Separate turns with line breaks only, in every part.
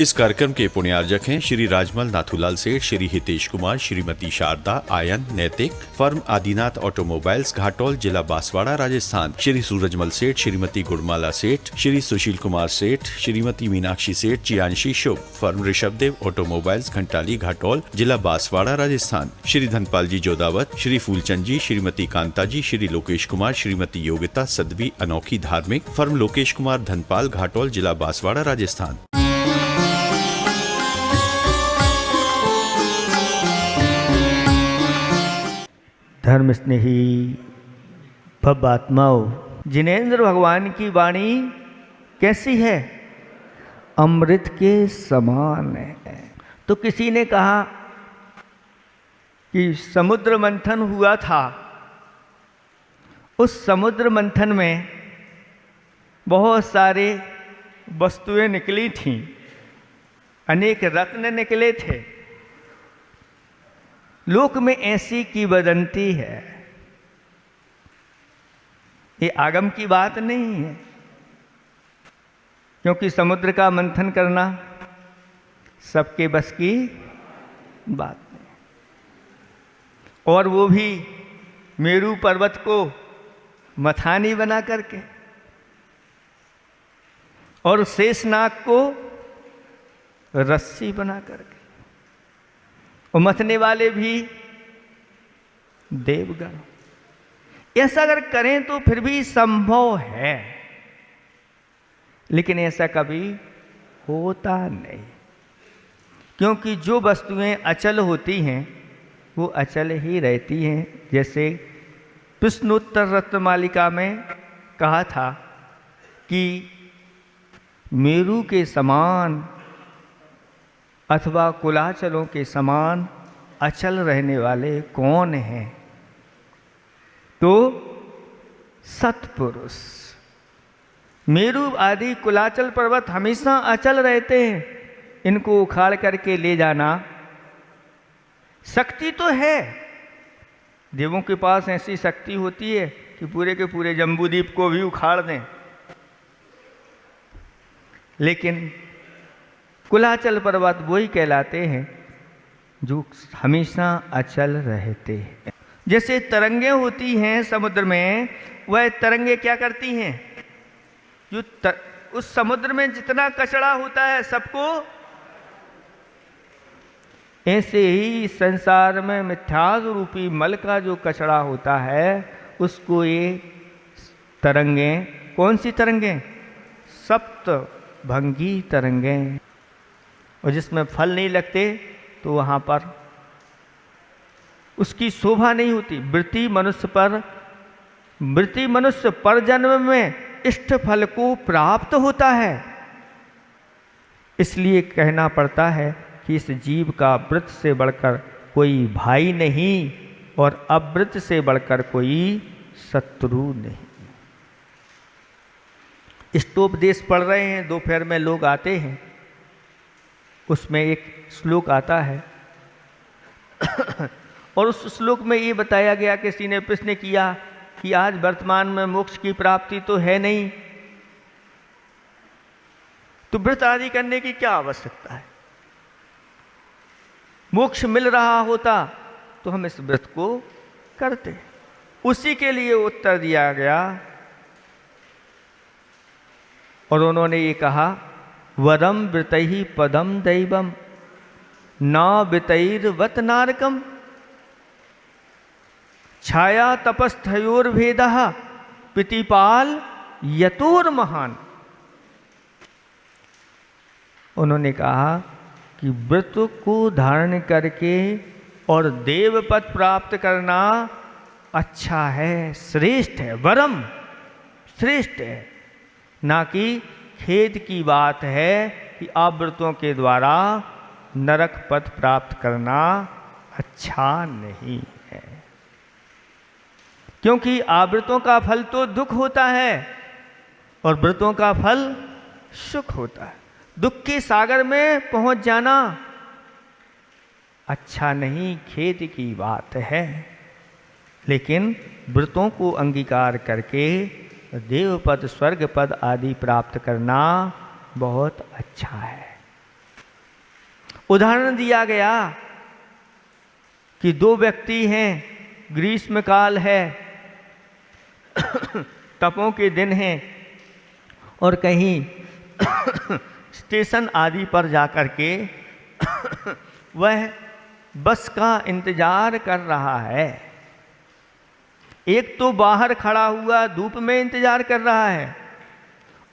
इस कार्यक्रम के पुण्यार्जक हैं श्री राजमल नाथूलाल सेठ, श्री हितेश कुमार, श्रीमती शारदा, आयन, नैतिक, फर्म आदिनाथ ऑटोमोबाइल्स, घाटोल, जिला बांसवाड़ा, राजस्थान, श्री सूरजमल सेठ, श्रीमती गुड़माला सेठ, श्री सुशील कुमार सेठ, श्रीमती मीनाक्षी सेठ, चियांशी शुभ, फर्म ऋषभदेव ऑटोमोबाइल्स, घंटाली, घाटोल, जिला बांसवाड़ा, राजस्थान, श्री धनपाल जी जोदावत, श्री फूलचंद जी, श्रीमती कांता जी, श्री लोकेश कुमार, श्रीमती योगिता सदवी अनोखी धार्मिक, फर्म लोकेश कुमार धनपाल, घाटोल, जिला बांसवाड़ा, राजस्थान।
धर्म स्नेही भव आत्माओं, जिनेंद्र भगवान की वाणी कैसी है? अमृत के समान है। तो किसी ने कहा कि समुद्र मंथन हुआ था, उस समुद्र मंथन में बहुत सारे वस्तुएं निकली थीं, अनेक रत्न निकले थे। लोक में ऐसी किंवदंती है, ये आगम की बात नहीं है, क्योंकि समुद्र का मंथन करना सबके बस की बात नहीं, और वो भी मेरू पर्वत को मथानी बना करके, और शेषनाग को रस्सी बना करके, और मथने वाले भी देवगण। ऐसा अगर करें तो फिर भी संभव है, लेकिन ऐसा कभी होता नहीं, क्योंकि जो वस्तुएं अचल होती हैं वो अचल ही रहती हैं। जैसे प्रश्नोत्तर रत्नमालिका में कहा था कि मेरू के समान अथवा कुलाचलों के समान अचल रहने वाले कौन हैं? तो सत्पुरुष। मेरू आदि कुलाचल पर्वत हमेशा अचल रहते हैं, इनको उखाड़ करके ले जाना शक्ति तो है। देवों के पास ऐसी शक्ति होती है कि पूरे के पूरे जम्बूद्वीप को भी उखाड़ दें, लेकिन कुलाचल पर्वत वही कहलाते हैं जो हमेशा अचल रहते हैं। जैसे तरंगे होती हैं समुद्र में, वह तरंगे क्या करती हैं? उस समुद्र में जितना कचरा होता है सबको, ऐसे ही संसार में मिथ्यास रूपी मल का जो कचरा होता है उसको ये तरंगे, कौन सी तरंगे? सप्त भंगी तरंगे। और जिसमें फल नहीं लगते तो वहाँ पर उसकी शोभा नहीं होती। वृत्ति मनुष्य पर जन्म में इष्ट फल को प्राप्त होता है। इसलिए कहना पड़ता है कि इस जीव का वृत्त से बढ़कर कोई भाई नहीं और अवृत्त से बढ़कर कोई शत्रु नहीं। इष्टोपदेश पढ़ रहे हैं, दोपहर में लोग आते हैं, उसमें एक श्लोक आता है और उस श्लोक में ये बताया गया, किसी ने प्रश्न किया कि आज वर्तमान में मोक्ष की प्राप्ति तो है नहीं, तो व्रत आदि करने की क्या आवश्यकता है? मोक्ष मिल रहा होता तो हम इस व्रत को करते। उसी के लिए उत्तर दिया गया और उन्होंने ये कहा, वरम वृतहि पदम दैवम न वितैर्वत नारकम छाया तपस्थयोर्भेदः पितिपाल यतोर महान। उन्होंने कहा कि व्रत को धारण करके और देव पद प्राप्त करना अच्छा है, श्रेष्ठ है, वरम श्रेष्ठ है, ना कि खेद की बात है कि आवृतों के द्वारा नरक पद प्राप्त करना अच्छा नहीं है। क्योंकि आवृतों का फल तो दुख होता है और व्रतों का फल सुख होता है। दुख के सागर में पहुंच जाना अच्छा नहीं, खेद की बात है, लेकिन व्रतों को अंगीकार करके देव पद, स्वर्ग पद आदि प्राप्त करना बहुत अच्छा है। उदाहरण दिया गया कि दो व्यक्ति हैं, ग्रीष्म काल है, तपों के दिन हैं, और कहीं स्टेशन आदि पर जाकर के वह बस का इंतजार कर रहा है। एक तो बाहर खड़ा हुआ धूप में इंतजार कर रहा है,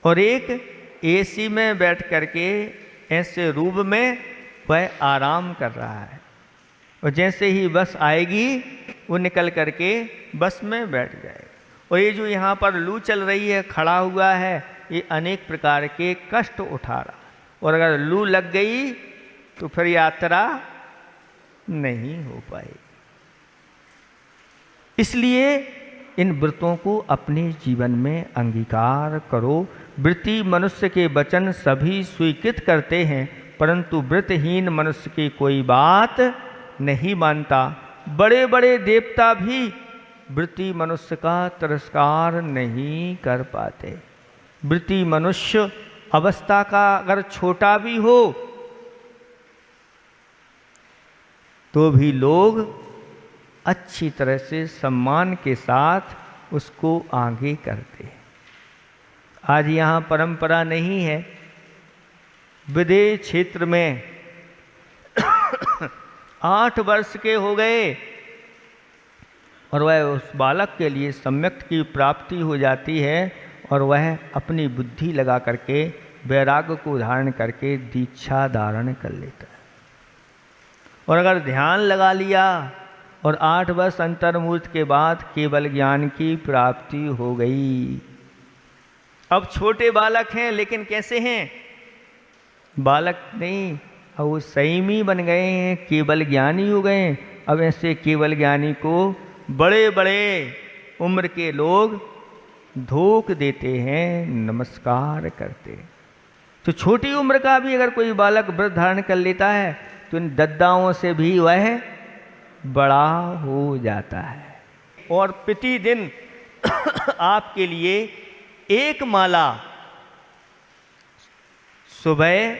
और एक एसी में बैठ करके ऐसे रूम में वह आराम कर रहा है। और जैसे ही बस आएगी वो निकल करके बस में बैठ जाएगा। और ये जो यहाँ पर लू चल रही है, खड़ा हुआ है, ये अनेक प्रकार के कष्ट उठा रहा है, और अगर लू लग गई तो फिर यात्रा नहीं हो पाएगी। इसलिए इन व्रतों को अपने जीवन में अंगीकार करो। व्रती मनुष्य के वचन सभी स्वीकृत करते हैं, परंतु व्रतहीन मनुष्य की कोई बात नहीं मानता। बड़े बड़े देवता भी व्रती मनुष्य का तिरस्कार नहीं कर पाते। व्रती मनुष्य अवस्था का अगर छोटा भी हो तो भी लोग अच्छी तरह से सम्मान के साथ उसको आगे करते हैं। आज यहाँ परंपरा नहीं है, विदेश क्षेत्र में 8 वर्ष के हो गए और वह उस बालक के लिए सम्यक की प्राप्ति हो जाती है, और वह अपनी बुद्धि लगा करके वैराग्य को धारण करके दीक्षा धारण कर लेता है। और अगर ध्यान लगा लिया और 8 वर्ष अंतर्मुहूर्त के बाद केवल ज्ञान की प्राप्ति हो गई। अब छोटे बालक हैं, लेकिन कैसे हैं? बालक नहीं, अब वो संयमी बन गए हैं, केवल ज्ञानी हो गए हैं। अब ऐसे केवल ज्ञानी को बड़े बड़े उम्र के लोग धोख देते हैं, नमस्कार करते हैं। तो छोटी उम्र का भी अगर कोई बालक व्रत धारण कर लेता है तो इन दद्दाओं से भी वह बड़ा हो जाता है। और प्रतिदिन आपके लिए एक माला सुबह,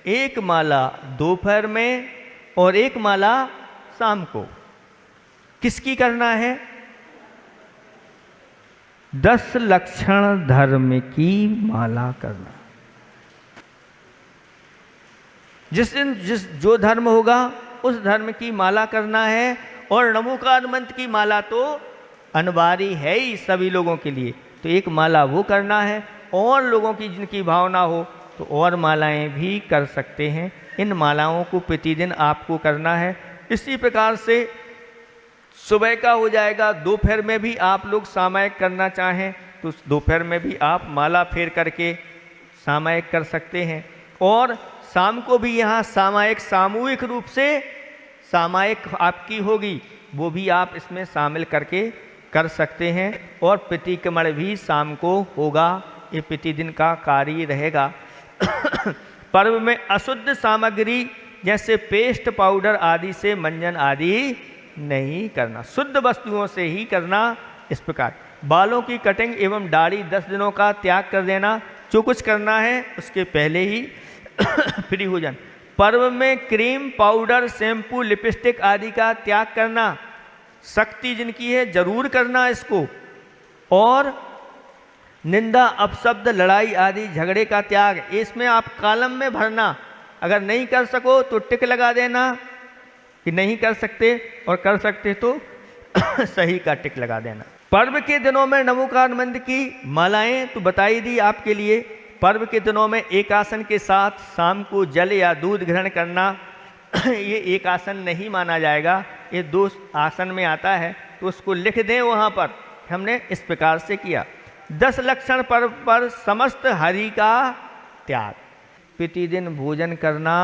एक माला दोपहर में और एक माला शाम को किसकी करना है? 10 लक्षण धर्म की माला करना। जिस दिन जो धर्म होगा उस धर्म की माला करना है। और नमोकार मंत्र की माला तो अनिवार्य है ही सभी लोगों के लिए, तो एक माला वो करना है। और लोगों की जिनकी भावना हो तो और मालाएं भी कर सकते हैं। इन मालाओं को प्रतिदिन आपको करना है। इसी प्रकार से सुबह का हो जाएगा, दोपहर में भी आप लोग सामायिक करना चाहें तो दोपहर में भी आप माला फेर करके सामायिक कर सकते हैं। और शाम को भी यहाँ सामायिक, सामूहिक रूप से सामायिक आपकी होगी, वो भी आप इसमें शामिल करके कर सकते हैं। और प्रतिक्रमण भी शाम को होगा, ये प्रतिदिन का कार्य रहेगा। पर्व में अशुद्ध सामग्री जैसे पेस्ट, पाउडर आदि से मंजन आदि नहीं करना, शुद्ध वस्तुओं से ही करना। इस प्रकार बालों की कटिंग एवं दाढ़ी 10 दिनों का त्याग कर देना। जो कुछ करना है उसके पहले ही फ्री हो जाना। पर्व में क्रीम, पाउडर, शैम्पू, लिपस्टिक आदि का त्याग करना। शक्ति जिनकी है जरूर करना इसको। और निंदा, अपशब्द, लड़ाई आदि झगड़े का त्याग, इसमें आप कॉलम में भरना। अगर नहीं कर सको तो टिक लगा देना कि नहीं कर सकते, और कर सकते तो सही का टिक लगा देना। पर्व के दिनों में नमोकार मंत्र की मालाएं तो बताई दी आपके लिए। पर्व के दिनों में एक आसन के साथ शाम को जल या दूध ग्रहण करना ये एक आसन नहीं माना जाएगा, ये 2 आसन में आता है, तो उसको लिख दें वहाँ पर। हमने इस प्रकार से किया। 10 लक्षण पर्व पर समस्त हरि का त्याग। प्रतिदिन भोजन करना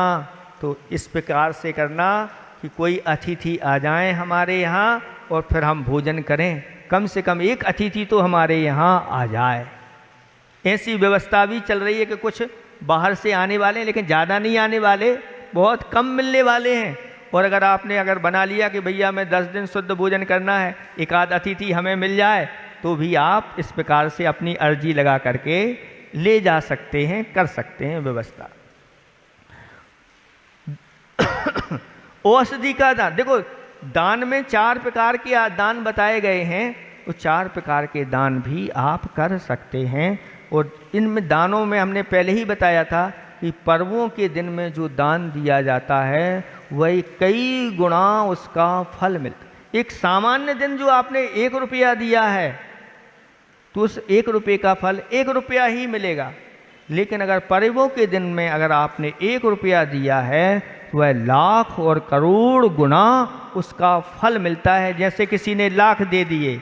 तो इस प्रकार से करना कि कोई अतिथि आ जाएं हमारे यहाँ और फिर हम भोजन करें। कम से कम एक अतिथि तो हमारे यहाँ आ जाए। ऐसी व्यवस्था भी चल रही है कि कुछ बाहर से आने वाले हैं, लेकिन ज़्यादा नहीं आने वाले, बहुत कम मिलने वाले हैं। और अगर आपने बना लिया कि भैया मैं 10 दिन शुद्ध भोजन करना है, एक आध अतिथि हमें मिल जाए, तो भी आप इस प्रकार से अपनी अर्जी लगा करके ले जा सकते हैं, कर सकते हैं व्यवस्था। औषधि का दान, देखो दान में 4 प्रकार के दान बताए गए हैं, वो 4 प्रकार के दान भी आप कर सकते हैं। और इनमें दानों में हमने पहले ही बताया था कि पर्वों के दिन में जो दान दिया जाता है वही कई गुना उसका फल मिलता है। एक सामान्य दिन जो आपने 1 रुपया दिया है तो उस 1 रुपये का फल 1 रुपया ही मिलेगा, लेकिन अगर पर्वों के दिन में अगर आपने 1 रुपया दिया है तो वह लाख और करोड़ गुना उसका फल मिलता है। जैसे किसी ने लाख दे दिए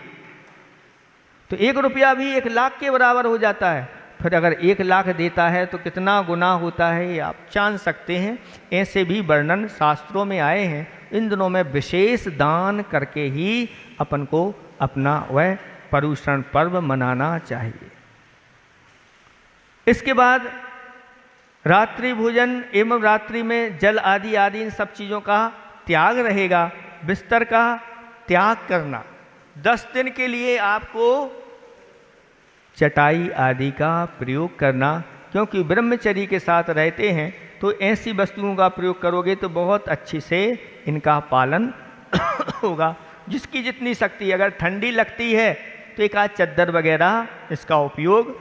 तो 1 रुपया भी 1 लाख के बराबर हो जाता है, फिर अगर 1 लाख देता है तो कितना गुना होता है ये आप जान सकते हैं। ऐसे भी वर्णन शास्त्रों में आए हैं। इन दिनों में विशेष दान करके ही अपन को अपना वह पर्युषण पर्व मनाना चाहिए। इसके बाद रात्रि भोजन एवं रात्रि में जल आदि इन सब चीज़ों का त्याग रहेगा। बिस्तर का त्याग करना, 10 दिन के लिए आपको चटाई आदि का प्रयोग करना, क्योंकि ब्रह्मचर्य के साथ रहते हैं तो ऐसी वस्तुओं का प्रयोग करोगे तो बहुत अच्छी से इनका पालन होगा। जिसकी जितनी शक्ति, अगर ठंडी लगती है तो एक आध चद्दर वगैरह इसका उपयोग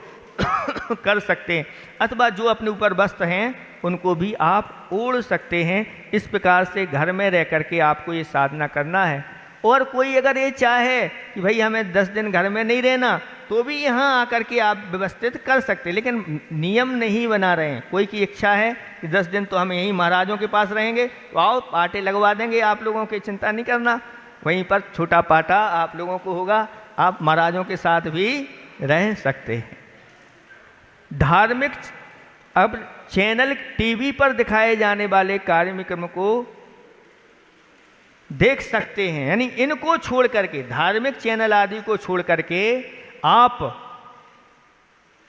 कर सकते हैं, अथवा जो अपने ऊपर वस्त्र हैं उनको भी आप ओढ़ सकते हैं। इस प्रकार से घर में रह करके आपको ये साधना करना है। और कोई अगर ये चाहे कि भाई हमें 10 दिन घर में नहीं रहना तो भी यहाँ आकर के आप व्यवस्थित कर सकते हैं, लेकिन नियम नहीं बना रहे हैं। कोई की इच्छा है कि 10 दिन तो हम यहीं महाराजों के पास रहेंगे तो आओ पाटे लगवा देंगे, आप लोगों की चिंता नहीं करना, वहीं पर छोटा पाटा आप लोगों को होगा, आप महाराजों के साथ भी रह सकते हैं। धार्मिक अब चैनल टीवी पर दिखाए जाने वाले कार्यक्रम को देख सकते हैं, यानी इनको छोड़ करके, धार्मिक चैनल आदि को छोड़ करके आप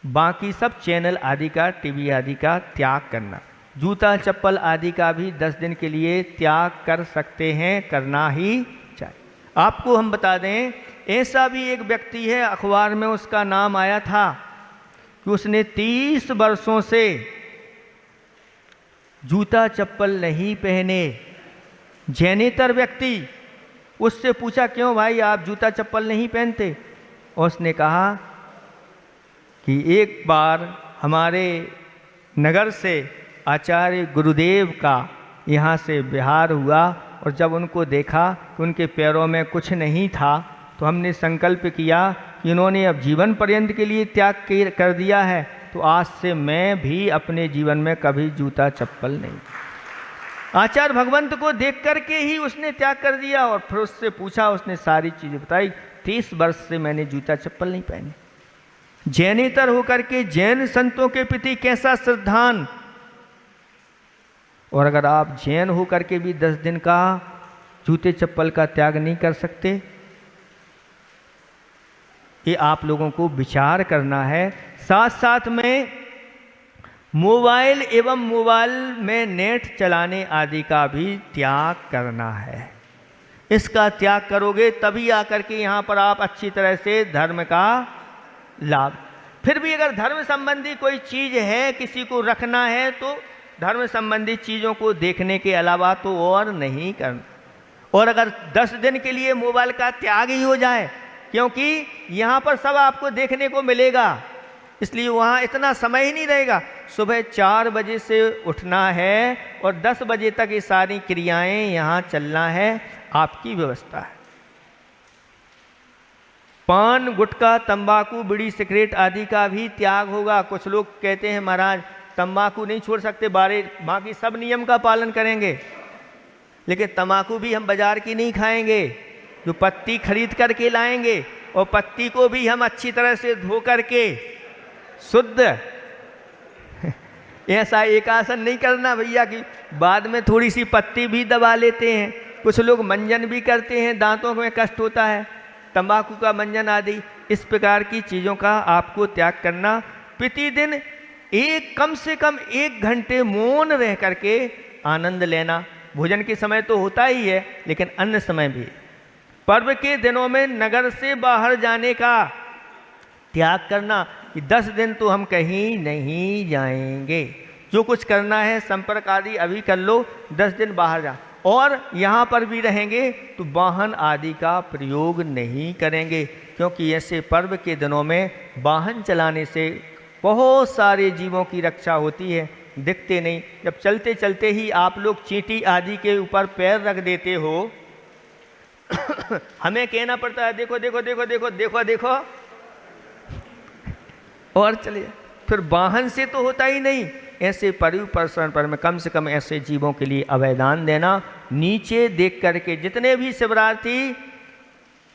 बाकी सब चैनल आदि का, टीवी आदि का त्याग करना। जूता चप्पल आदि का भी 10 दिन के लिए त्याग कर सकते हैं, करना ही चाहिए। आपको हम बता दें, ऐसा भी एक व्यक्ति है, अखबार में उसका नाम आया था कि उसने 30 वर्षों से जूता चप्पल नहीं पहने, जैनेतर व्यक्ति। उससे पूछा क्यों भाई आप जूता चप्पल नहीं पहनते? और उसने कहा कि एक बार हमारे नगर से आचार्य गुरुदेव का यहाँ से विहार हुआ और जब उनको देखा कि उनके पैरों में कुछ नहीं था तो हमने संकल्प किया कि इन्होंने अब जीवन पर्यंत के लिए त्याग कर दिया है, तो आज से मैं भी अपने जीवन में कभी जूता चप्पल नहीं। आचार्य भगवंत को देख करके ही उसने त्याग कर दिया। और फिर उससे पूछा, उसने सारी चीज़ें बताई, 30 वर्ष से मैंने जूता चप्पल नहीं पहने। जैनेतर होकर के जैन संतों के प्रति कैसा श्रद्धान, और अगर आप जैन होकर के भी 10 दिन का जूते चप्पल का त्याग नहीं कर सकते, ये आप लोगों को विचार करना है। साथ साथ में मोबाइल एवं मोबाइल में नेट चलाने आदि का भी त्याग करना है। इसका त्याग करोगे तभी आकर के यहाँ पर आप अच्छी तरह से धर्म का लाभ। फिर भी अगर धर्म संबंधी कोई चीज़ है, किसी को रखना है, तो धर्म संबंधी चीज़ों को देखने के अलावा तो और नहीं करना। और अगर 10 दिन के लिए मोबाइल का त्याग ही हो जाए, क्योंकि यहाँ पर सब आपको देखने को मिलेगा, इसलिए वहाँ इतना समय ही नहीं रहेगा। सुबह 4 बजे से उठना है और 10 बजे तक ये सारी क्रियाएं यहाँ चलना है, आपकी व्यवस्था है। पान, गुटखा, तंबाकू, बीड़ी, सिगरेट आदि का भी त्याग होगा। कुछ लोग कहते हैं महाराज तंबाकू नहीं छोड़ सकते, बाकी सब नियम का पालन करेंगे, लेकिन तंबाकू भी हम बाजार की नहीं खाएंगे, जो पत्ती खरीद करके लाएंगे और पत्ती को भी हम अच्छी तरह से धो करके शुद्ध ऐसा एक आसन नहीं करना भैया कि बाद में थोड़ी सी पत्ती भी दबा लेते हैं। कुछ लोग मंजन भी करते हैं, दांतों में कष्ट होता है, तंबाकू का मंजन आदि। इस प्रकार की चीज़ों का आपको त्याग करना। प्रतिदिन कम से कम 1 घंटे मौन रह करके आनंद लेना। भोजन के समय तो होता ही है, लेकिन अन्य समय भी। पर्व के दिनों में नगर से बाहर जाने का त्याग करना कि 10 दिन तो हम कहीं नहीं जाएंगे। जो कुछ करना है संपर्क आदि अभी कर लो, 10 दिन बाहर जा, और यहाँ पर भी रहेंगे तो वाहन आदि का प्रयोग नहीं करेंगे, क्योंकि ऐसे पर्व के दिनों में वाहन चलाने से बहुत सारे जीवों की रक्षा होती है। दिखते नहीं, जब चलते चलते ही आप लोग चींटी आदि के ऊपर पैर रख देते हो हमें कहना पड़ता है देखो देखो देखो देखो देखो देखो, और चलिए, फिर वाहन से तो होता ही नहीं। ऐसे परिवपर्षण पर में कम से कम ऐसे जीवों के लिए अवैधान देना, नीचे देख करके, जितने भी शिवरात्रि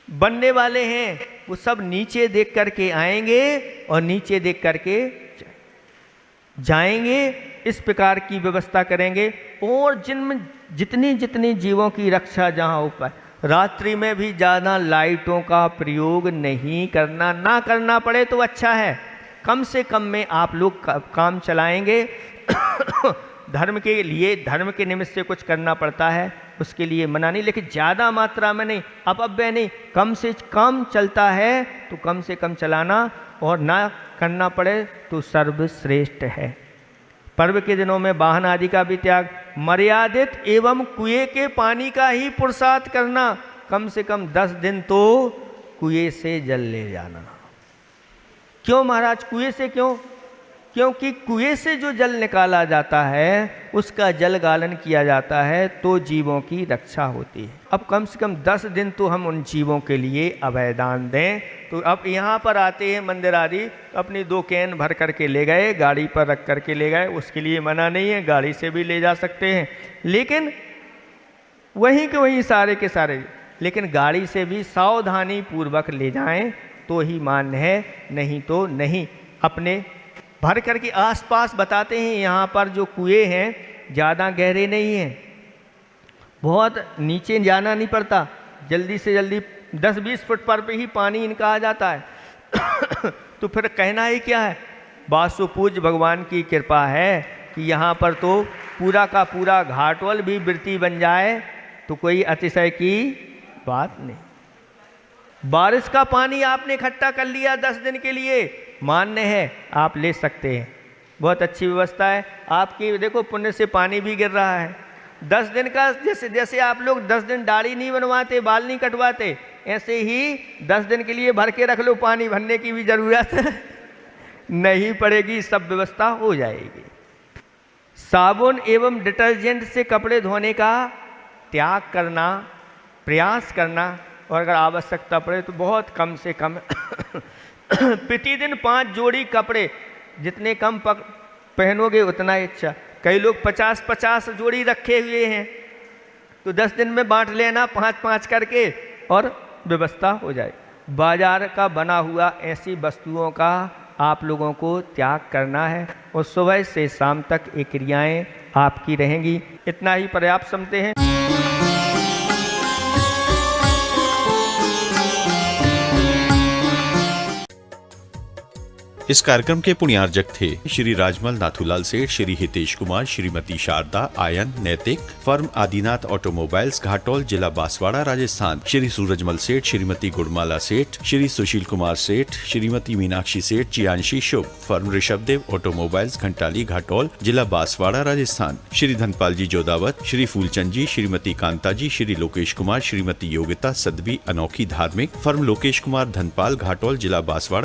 बनने वाले हैं वो सब नीचे देख करके आएंगे और नीचे देख करके जाएंगे, इस प्रकार की व्यवस्था करेंगे। और जिनमें जितनी जितनी जीवों की रक्षा जहाँ हो पाए, रात्रि में भी ज़्यादा लाइटों का प्रयोग नहीं करना, ना करना पड़े तो अच्छा है, कम से कम में आप लोग काम चलाएंगे धर्म के लिए, धर्म के निमित्त से कुछ करना पड़ता है, उसके लिए मना नहीं, लेकिन ज़्यादा मात्रा में नहीं, अपव्यय नहीं, कम से कम चलता है तो कम से कम चलाना, और ना करना पड़े तो सर्वश्रेष्ठ है। पर्व के दिनों में वाहन आदि का भी त्याग, मर्यादित एवं कुएं के पानी का ही पुरुषार्थ करना, कम से कम 10 दिन तो कुएं से जल ले जाना। क्यों महाराज, कुएं से क्यों? क्योंकि कुएं से जो जल निकाला जाता है उसका जल गालन किया जाता है तो जीवों की रक्षा होती है। अब कम से कम 10 दिन तो हम उन जीवों के लिए अभयदान दें। तो अब यहाँ पर आते हैं मंदिर आदि, अपनी 2 कैन भर करके ले गए, गाड़ी पर रख करके ले गए, उसके लिए मना नहीं है, गाड़ी से भी ले जा सकते हैं, लेकिन वहीं के वहीं सारे के सारे, लेकिन गाड़ी से भी सावधानी पूर्वक ले जाएं तो ही मान्य है, नहीं तो नहीं। अपने भर करके आसपास बताते हैं, यहाँ पर जो कुएं हैं ज़्यादा गहरे नहीं हैं, बहुत नीचे जाना नहीं पड़ता, जल्दी से जल्दी 10-20 फुट पर पे ही पानी इनका आ जाता है तो फिर कहना ही क्या है, वासुपूज्य भगवान की कृपा है कि यहाँ पर तो पूरा का पूरा घाटवल भी वृत्ति बन जाए तो कोई अतिशय की बात नहीं। बारिश का पानी आपने इकट्ठा कर लिया 10 दिन के लिए, मान्य है, आप ले सकते हैं, बहुत अच्छी व्यवस्था है आपकी। देखो पुण्य से पानी भी गिर रहा है 10 दिन का, जैसे जैसे आप लोग 10 दिन दाढ़ी नहीं बनवाते, बाल नहीं कटवाते, ऐसे ही 10 दिन के लिए भर के रख लो, पानी भरने की भी ज़रूरत नहीं पड़ेगी, सब व्यवस्था हो जाएगी। साबुन एवं डिटर्जेंट से कपड़े धोने का त्याग करना, प्रयास करना, और अगर आवश्यकता पड़े तो बहुत कम से कम प्रतिदिन 5 जोड़ी कपड़े, जितने कम पहनोगे उतना ही अच्छा। कई लोग 50-50 जोड़ी रखे हुए हैं, तो 10 दिन में बांट लेना 5-5 करके और व्यवस्था हो जाए। बाजार का बना हुआ ऐसी वस्तुओं का आप लोगों को त्याग करना है, और सुबह से शाम तक ये क्रियाएँ आपकी रहेंगी। इतना ही पर्याप्त समझते हैं।
इस कार्यक्रम के पुण्यार्जक थे श्री राजमल नाथूलाल सेठ, श्री हितेश कुमार, श्रीमती शारदा, आयन, नैतिक, फर्म आदिनाथ ऑटोमोबाइल्स, घाटोल, जिला बांसवाड़ा, राजस्थान, श्री सूरजमल सेठ, श्रीमती गुड़माला सेठ, श्री सुशील कुमार सेठ, श्रीमती मीनाक्षी सेठ, चियांशी शुभ, फर्म ऋषभदेव ऑटोमोबाइल्स, घंटाली, घाटोल, जिला बांसवाड़ा, राजस्थान, श्री धनपाल जी जोदावत, श्री फूलचंद जी, श्रीमती कांता जी, श्री लोकेश कुमार, श्रीमती योगिता सदवी, अनोखी धार्मिक, फर्म लोकेश कुमार धनपाल, घाटोल, जिला बांसवाड़ा।